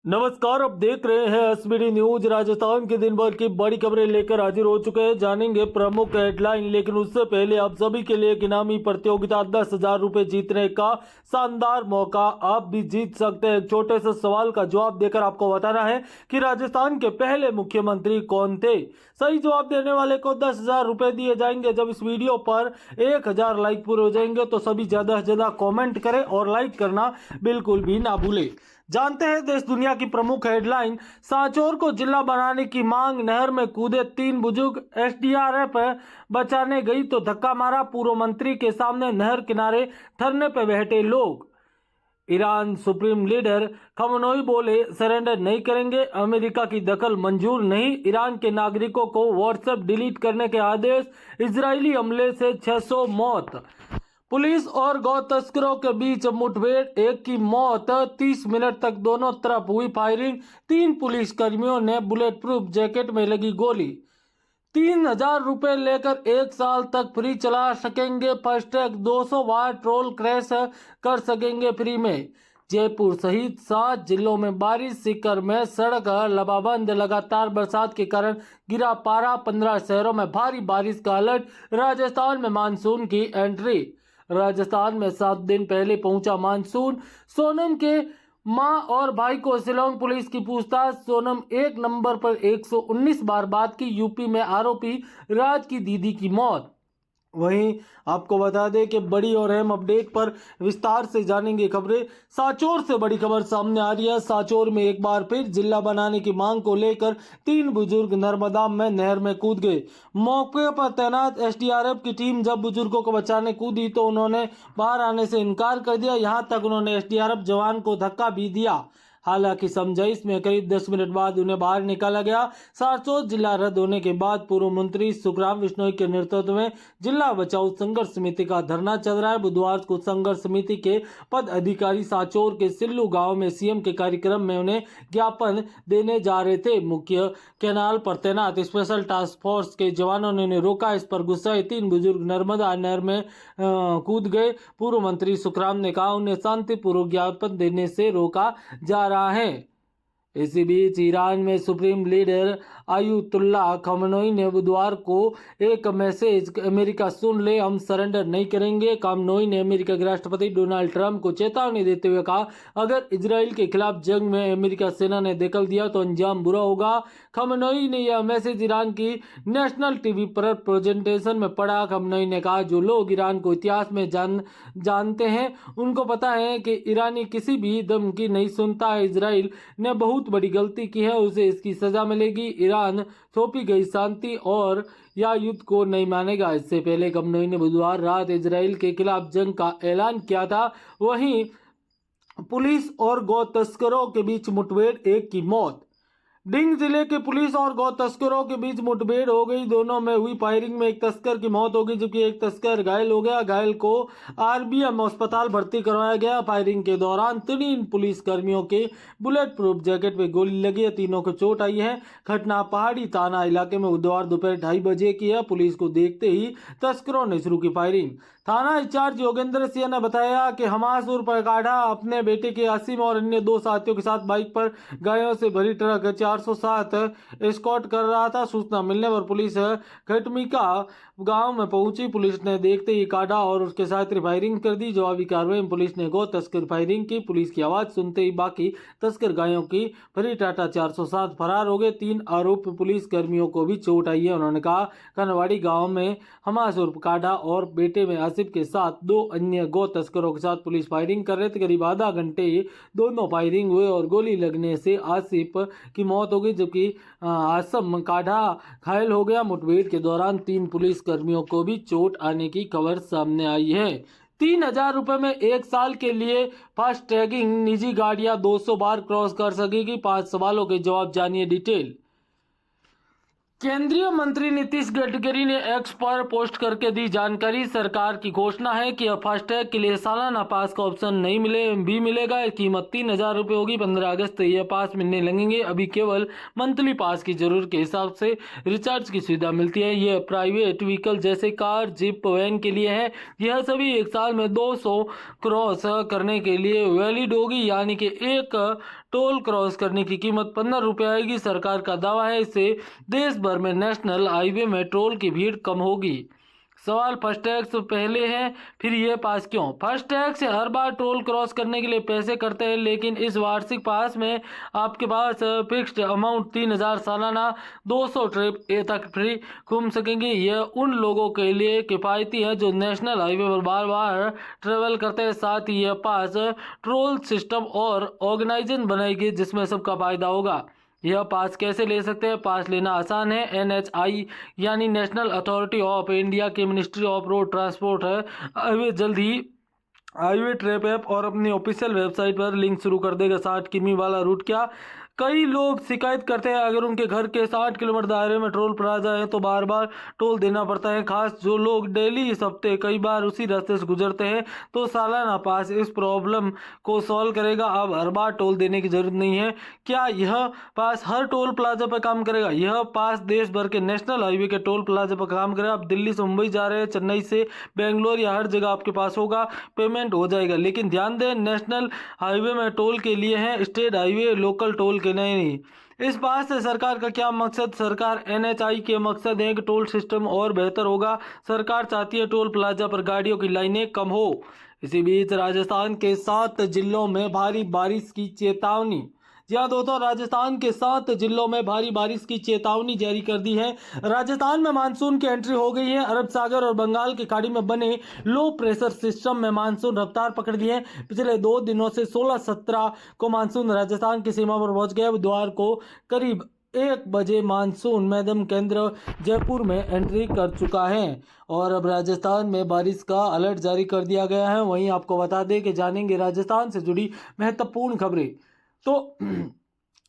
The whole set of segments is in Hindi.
नमस्कार, आप देख रहे हैं एसबीडी न्यूज। राजस्थान के दिन भर की बड़ी खबरें लेकर हाजिर हो चुके हैं। जानेंगे प्रमुख हेडलाइन, लेकिन उससे पहले आप सभी के लिए एक इनामी प्रतियोगिता 10,000 रुपए जीतने का शानदार मौका। आप भी जीत सकते हैं। छोटे से सवाल का जवाब देकर आपको बताना है कि राजस्थान के पहले मुख्यमंत्री कौन थे। सही जवाब देने वाले को 10,000 रुपए दिए जाएंगे। जब इस वीडियो पर 1,000 लाइक पूरे हो जाएंगे तो सभी ज्यादा से ज्यादा कॉमेंट करें और लाइक करना बिल्कुल भी ना भूले। जानते हैं देश दुनिया की प्रमुख हेडलाइन। सांचौर को जिला बनाने की मांग, नहर में कूदे 3 बुजुर्ग, एसडीआरएफ बचाने गई तो धक्का मारा, पूर्व मंत्री के सामने नहर किनारे धरने पर बैठे लोग। ईरान सुप्रीम लीडर खमनोई बोले सरेंडर नहीं करेंगे, अमेरिका की दखल मंजूर नहीं, ईरान के नागरिकों को व्हाट्सएप डिलीट करने के आदेश, इजरायली हमले से 600 मौत। पुलिस और गौ तस्करों के बीच मुठभेड़, एक की मौत, 30 मिनट तक दोनों तरफ हुई फायरिंग, 3 पुलिस कर्मियों ने बुलेट प्रूफ जैकेट में लगी गोली। 3,000 रुपए लेकर 1 साल तक फ्री चला सकेंगे फास्टैग, 200 बार टोल क्रैश कर सकेंगे फ्री में। जयपुर सहित 7 जिलों में बारिश, सीकर में सड़क लबाबंद, लगातार बरसात के कारण गिरा पारा, 15 शहरों में भारी बारिश का अलर्ट। राजस्थान में मानसून की एंट्री। राजस्थान में 7 दिन पहले पहुंचा मानसून। सोनम के मां और भाई को शिलोंग पुलिस की पूछताछ। सोनम 1 नंबर पर 119 बार बात की। यूपी में आरोपी राज की दीदी की मौत। वहीं आपको बता दें कि बड़ी और अहम अपडेट पर विस्तार से जानेंगे खबरें। सांचौर से बड़ी खबर सामने आ रही है। सांचौर में एक बार फिर जिला बनाने की मांग को लेकर 3 बुजुर्ग नर्मदा में नहर में कूद गए। मौके पर तैनात एसडीआरएफ की टीम जब बुजुर्गों को बचाने कूदी तो उन्होंने बाहर आने से इनकार कर दिया। यहां तक उन्होंने एसडीआरएफ जवान को धक्का भी दिया। हालांकि समझाइश में करीब 10 मिनट बाद उन्हें बाहर निकाला गया। सांचौर जिला रद्द होने के बाद पूर्व मंत्री सुखराम बिश्नोई के नेतृत्व में जिला बचाओ संघर्ष समिति का धरना चल रहा है। बुधवार को संघर्ष समिति के पद अधिकारी सांचौर के सिल्लू गांव में सीएम के कार्यक्रम में उन्हें ज्ञापन देने जा रहे थे। मुख्य कैनाल पर तैनात स्पेशल टास्क फोर्स के जवानों ने उन्हें रोका। इस पर गुस्साए 3 बुजुर्ग नर्मदा नहर में कूद गए। पूर्व मंत्री सुखराम ने कहा उन्हें शांतिपूर्वक ज्ञापन देने से रोका जा रहा है। इसी बीच ईरान में सुप्रीम लीडर आयतुल्ला खमनोई ने बुधवार को एक मैसेज, अमेरिका सुन ले, हम सरेंडर नहीं करेंगे। खमनोई ने अमेरिका के राष्ट्रपति डोनाल्ड ट्रंप को चेतावनी देते हुए कहा अगर इजराइल के खिलाफ जंग में अमेरिका सेना ने दखल दिया तो अंजाम बुरा होगा। खमनोई ने यह मैसेज ईरान की नेशनल टीवी पर प्रेजेंटेशन में पढ़ा। खमनोई ने कहा जो लोग ईरान को इतिहास में जानते हैं उनको पता है कि ईरानी किसी भी धमकी नहीं सुनता है। इजराइल ने बहुत बड़ी गलती की है, उसे इसकी सजा मिलेगी। ईरान थोपी गई शांति और या युद्ध को नहीं मानेगा। इससे पहले खमनोई ने बुधवार रात इजराइल के खिलाफ जंग का ऐलान किया था। वहीं पुलिस और गौ तस्करों के बीच मुठभेड़, 1 की मौत। डिंग जिले के पुलिस और गौ तस्करों के बीच मुठभेड़ हो गई। दोनों में हुई फायरिंग में एक तस्कर की मौत हो गई जबकि एक तस्कर घायल हो गया। घायल को आरबीएम अस्पताल भर्ती करवाया गया। फायरिंग के दौरान 3 पुलिस कर्मियों के बुलेट प्रूफ जैकेट में गोली लगी है। तीनों को चोट आई है। घटना पहाड़ी थाना इलाके में बुधवार दोपहर 2:30 बजे की है। पुलिस को देखते ही तस्करों ने शुरू की फायरिंग। थाना इंचार्ज योगेंद्र सिंह ने बताया कि हमास उर्फ काढ़ा अपने बेटे के आसिम और अन्य 2 साथियों के साथ बाइक पर गायों से भरी ट्रक 407 एस्कॉर्ट कर रहा था। सूचना मिलने पर पुलिस खटमिका गांव में पहुंची। पुलिस ने देखते ही काढ़ा और उसके साथ फायरिंग कर दी। जवाबी कार्रवाई में पुलिस ने गौ तस्कर फायरिंग की। पुलिस की आवाज सुनते ही बाकी तस्कर गायों की भरी टाटा 407 फरार हो गए। 3 आरोपी पुलिस कर्मियों को भी चोट आई है। उन्होंने कहा कनवाड़ी गाँव में हमास उर्फ काढ़ा और बेटे में आसिफ के साथ 2 अन्य गौ तस्करों के साथ पुलिस फायरिंग कर रहे थे। करीब आधा घंटे दोनों फायरिंग हुए और गोली लगने से आसिफ की मौत हो गई जबकि आसम काढ़ा घायल हो गया। मुठभेड़ के दौरान 3 पुलिस कर्मियों को भी चोट आने की खबर सामने आई है। 3,000 रुपए में 1 साल के लिए फास्ट टैगिंग, निजी गाड़ियां 200 बार क्रॉस कर सकेगी। 5 सवालों के जवाब जानिए डिटेल। केंद्रीय मंत्री नीतीश गडकरी ने एक्स पर पोस्ट करके दी जानकारी। सरकार की घोषणा है कि अब फास्टैग के लिए सालाना पास का ऑप्शन नहीं मिलेगा। कीमत 3,000 रुपये होगी। 15 अगस्त से यह पास मिलने लगेंगे। अभी केवल मंथली पास की जरूरत के हिसाब से रिचार्ज की सुविधा मिलती है। यह प्राइवेट व्हीकल जैसे कार, जीप, वैन के लिए है। यह सभी 1 साल में 200 क्रॉस करने के लिए वैलिड होगी, यानी कि 1 टोल क्रॉस करने की कीमत 15 रुपये आएगी। सरकार का दावा है इससे देश भर में नेशनल हाईवे में टोल की भीड़ कम होगी। सवाल, फास्टैग से पहले है फिर ये पास क्यों? फास्टैग से हर बार टोल क्रॉस करने के लिए पैसे करते हैं, लेकिन इस वार्षिक पास में आपके पास फिक्स्ड अमाउंट 3000 सालाना 200 ट्रिप तक फ्री घूम सकेंगे। यह उन लोगों के लिए किफ़ायती है जो नेशनल हाईवे पर बार बार ट्रेवल करते हैं। साथ ही यह पास टोल सिस्टम और ऑर्गेनाइजेशन बनाएगी जिसमें सबका फायदा होगा। यह पास कैसे ले सकते हैं? पास लेना आसान है। NHI यानी नेशनल अथॉरिटी ऑफ इंडिया की मिनिस्ट्री ऑफ रोड ट्रांसपोर्ट है जल्द ही हाईवे ट्रैप ऐप और अपनी ऑफिशियल वेबसाइट पर लिंक शुरू कर देगा। 60 किमी वाला रूट क्या? कई लोग शिकायत करते हैं अगर उनके घर के 60 किलोमीटर दायरे में टोल प्लाजा है तो बार बार टोल देना पड़ता है। खास जो लोग डेली इस हफ्ते कई बार उसी रास्ते से गुजरते हैं तो सालाना पास इस प्रॉब्लम को सॉल्व करेगा। अब हर बार टोल देने की जरूरत नहीं है। क्या यह पास हर टोल प्लाजा पर काम करेगा? यह पास देश भर के नेशनल हाईवे के टोल प्लाजा पर काम करेगा। आप दिल्ली से मुंबई जा रहे हैं, चेन्नई से बेंगलोर या हर जगह आपके पास होगा, पेमेंट हो जाएगा। लेकिन ध्यान दें, नेशनल हाईवे में टोल के लिए है, स्टेट हाईवे लोकल टोल के नहीं। इस बात से सरकार का क्या मकसद? सरकार NHI के मकसद है कि टोल सिस्टम और बेहतर होगा। सरकार चाहती है टोल प्लाजा पर गाड़ियों की लाइनें कम हो। इसी बीच राजस्थान के 7 जिलों में भारी बारिश की चेतावनी। जी हाँ दोस्तों, राजस्थान के 7 जिलों में भारी बारिश की चेतावनी जारी कर दी है। राजस्थान में मानसून की एंट्री हो गई है। अरब सागर और बंगाल की खाड़ी में बने लो प्रेशर सिस्टम में मानसून रफ्तार पकड़ ली है। पिछले 2 दिनों से 16-17 को मानसून राजस्थान की सीमा पर पहुंच गया। बुधवार को करीब 1 बजे मानसून मैदान केंद्र जयपुर में एंट्री कर चुका है और अब राजस्थान में बारिश का अलर्ट जारी कर दिया गया है। वहीं आपको बता दें कि जानेंगे राजस्थान से जुड़ी महत्वपूर्ण खबरें। तो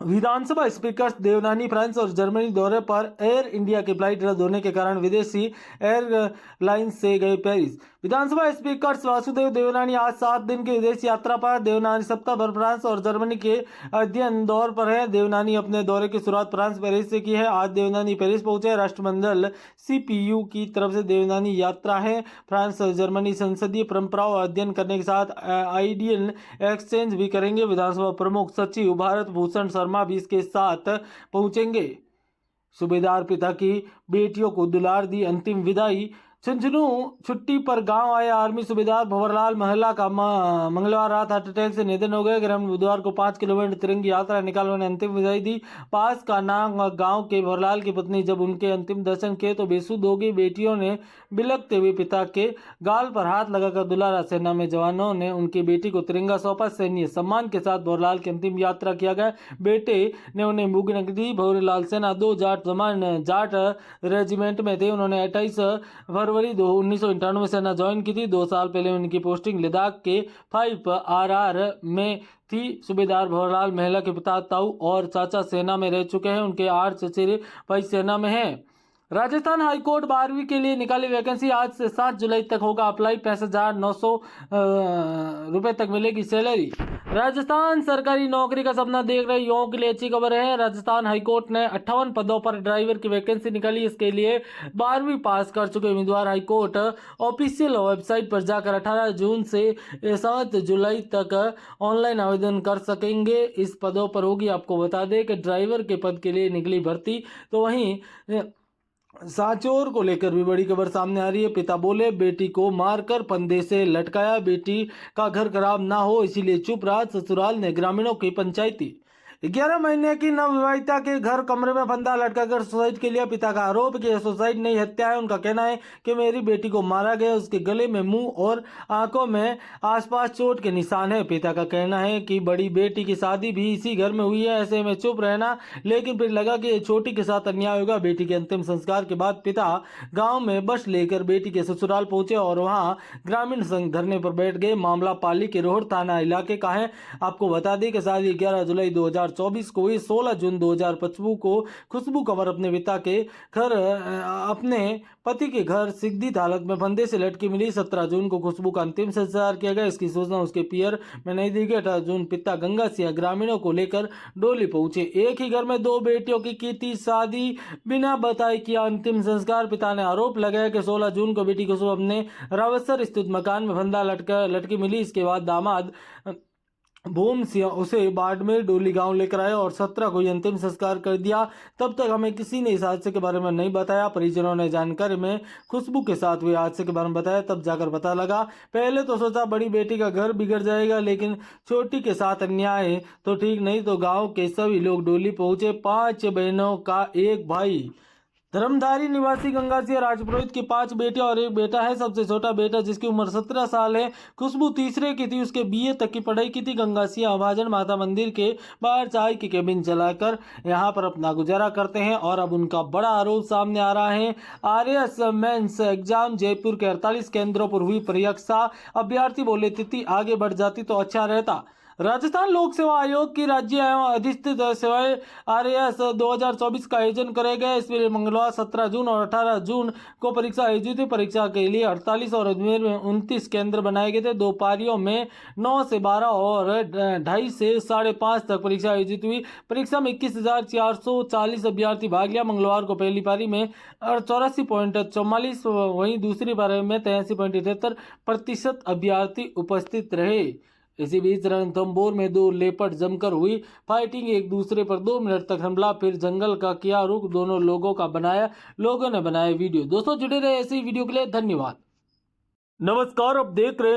विधानसभा स्पीकर देवनानी फ्रांस और जर्मनी दौरे पर। एयर इंडिया की फ्लाइट रद्द होने के कारण विदेशी एयरलाइंस से गए पेरिस। विधानसभा स्पीकर वासुदेव देवनानी आज 7 दिन की विदेश यात्रा पर। देवनानी सप्ताह भर फ्रांस और जर्मनी के अध्ययन दौर पर है। देवनानी अपने दौरे की शुरुआत फ्रांस पेरिस से की है। आज देवनानी पेरिस पहुंचे। राष्ट्रमंडल CPU की तरफ से देवनानी यात्रा है। फ्रांस और जर्मनी संसदीय परंपराओं और अध्ययन करने के साथ आइडियल एक्सचेंज भी करेंगे। विधानसभा प्रमुख सचिव भारत भूषण शर्मा भी इसके साथ पहुंचेंगे। सूबेदार पिता की बेटियों को दुलार दी अंतिम विदाई। झुंझुनू छुट्टी पर गांव आए आर्मी सूबेदार भंवरलाल महला का मंगलवार रात हार्ट अटैक से निधन हो गए। ग्रामीण बुधवार को 5 किलोमीटर तिरंगी यात्रा निकाल उन्हें अंतिम विदाई दी। पास का नाम गांव के भंवरलाल की पत्नी जब उनके अंतिम दर्शन किए तो बेसुध हो गई। बेटियों ने बिलखते हुए पिता के गाल पर हाथ लगाकर दुलारा। सेना में जवानों ने उनकी बेटी को तिरंगा सौंपा। सैन्य सम्मान के साथ भंवरलाल की अंतिम यात्रा किया गया। बेटे ने उन्हें मुगनक दी। भंवरलाल सेना 2 जाट जमान जाट रेजिमेंट में थे। उन्होंने 28 फरवरी 1991 सेना ज्वाइन की थी। 2 साल पहले उनकी पोस्टिंग लद्दाख के 5RR में थी। सूबेदार भंवरलाल महला के पिता ताऊ और चाचा सेना में रह चुके हैं। उनके 8 चचेरे भाई सेना में हैं। राजस्थान हाईकोर्ट 12वीं के लिए निकाली वैकेंसी। आज से 7 जुलाई तक होगा अप्लाई। 65,900 रुपये तक मिलेगी सैलरी। राजस्थान सरकारी नौकरी का सपना देख रहे युवाओं के लिए अच्छी खबर है। राजस्थान हाईकोर्ट ने 58 पदों पर ड्राइवर की वैकेंसी निकाली। इसके लिए 12वीं पास कर चुके उम्मीदवार हाईकोर्ट ऑफिशियल वेबसाइट पर जाकर 18 जून से 7 जुलाई तक ऑनलाइन आवेदन कर सकेंगे। इस पदों पर होगी, आपको बता दें कि ड्राइवर के पद के लिए निकली भर्ती। तो वहीं सांचौर को लेकर भी बड़ी खबर सामने आ रही है। पिता बोले बेटी को मारकर फंदे से लटकाया, बेटी का घर खराब ना हो इसीलिए चुप रहा। ससुराल ने ग्रामीणों की पंचायती। 11 महीने की नवविवाहिता के घर कमरे में फंदा लटकाकर सुसाइड के लिए। पिता का आरोप कि यह सुसाइड नहीं हत्या है। उनका कहना है कि मेरी बेटी को मारा गया। उसके गले में, मुंह और आंखों में आसपास चोट के निशान है। पिता का कहना है कि बड़ी बेटी की शादी भी इसी घर में हुई है, ऐसे में चुप रहना। लेकिन फिर लगा कि छोटी के साथ अन्याय होगा। बेटी के अंतिम संस्कार के बाद पिता गाँव में बस लेकर बेटी के ससुराल पहुंचे और वहाँ ग्रामीण संघ धरने पर बैठ गए। मामला पाली के रोहड़ थाना इलाके का है। आपको बता दें कि शादी 11 जुलाई 2024 को हुई। 16 जून 2025 को खुशबू कंवर अपने पिता के घर अपने पति के घर सिगदीत हालत में फंदे से लटकी मिली। 17 जून को खुशबू का अंतिम संस्कार किया गया। इसकी सूचना उसके पियर में नहीं दी गई। 18 जून पिता गंगा सिंह ग्रामीणों को लेकर डोली पहुंचे। एक ही घर में 2 बेटियों की थी शादी, बिना बताए किया अंतिम संस्कार। पिता ने आरोप लगाया कि 16 जून को बेटी खुशबू अपने रावतसर स्थित मकान में फंदा लटकी मिली। इसके बाद दामाद भूम सिंह उसे बाड़मेर डोली गांव लेकर आए और 17 को ही अंतिम संस्कार कर दिया। तब तक हमें किसी ने इस हादसे के बारे में नहीं बताया। परिजनों ने जानकारी में खुशबू के साथ हुए हादसे के बारे में बताया, तब जाकर पता लगा। पहले तो सोचा बड़ी बेटी का घर बिगड़ जाएगा, लेकिन छोटी के साथ अन्याय तो ठीक नहीं। तो गाँव के सभी लोग डोली पहुंचे। 5 बहनों का एक भाई। धर्मधारी निवासी गंगासिया राजपुरोहित की 5 बेटियां और एक बेटा है। सबसे छोटा बेटा जिसकी उम्र 17 साल है। खुशबू तीसरे की थी, उसके बीए तक की पढ़ाई की थी। गंगासिया महाजन माता मंदिर के बाहर चाय की केबिन चलाकर यहां पर अपना गुजारा करते हैं। और अब उनका बड़ा आरोप सामने आ रहा है। आरएएस मेंस एग्जाम जयपुर के 48 केंद्रों पर हुई परीक्षा। अभ्यर्थी बोले तिथि आगे बढ़ जाती तो अच्छा रहता। राजस्थान लोक सेवा आयोग की राज्य एवं अधिष्ठित सेवाएं आरएएस 2024 का आयोजन करेगा। इसमें मंगलवार 17 जून और 18 जून को परीक्षा आयोजित हुई। परीक्षा के लिए 48 और अजमेर में 29 केंद्र बनाए गए थे। 2 पारियों में 9 से 12 और 2.5 से 5.5 तक परीक्षा आयोजित हुई। परीक्षा में 21,440 अभ्यर्थी भाग लिया। मंगलवार को पहली पारी में 84.44, वहीं दूसरी पारी में 83.78% अभ्यर्थी उपस्थित रहे। इसी बीच रणथंभौर में 2 लेपर्ड जमकर हुई फाइटिंग। एक दूसरे पर 2 मिनट तक हमला, फिर जंगल का किया रुख। लोगों ने बनाया वीडियो। दोस्तों जुड़े रहे ऐसी वीडियो के लिए धन्यवाद। नमस्कार, आप देख रहे हैं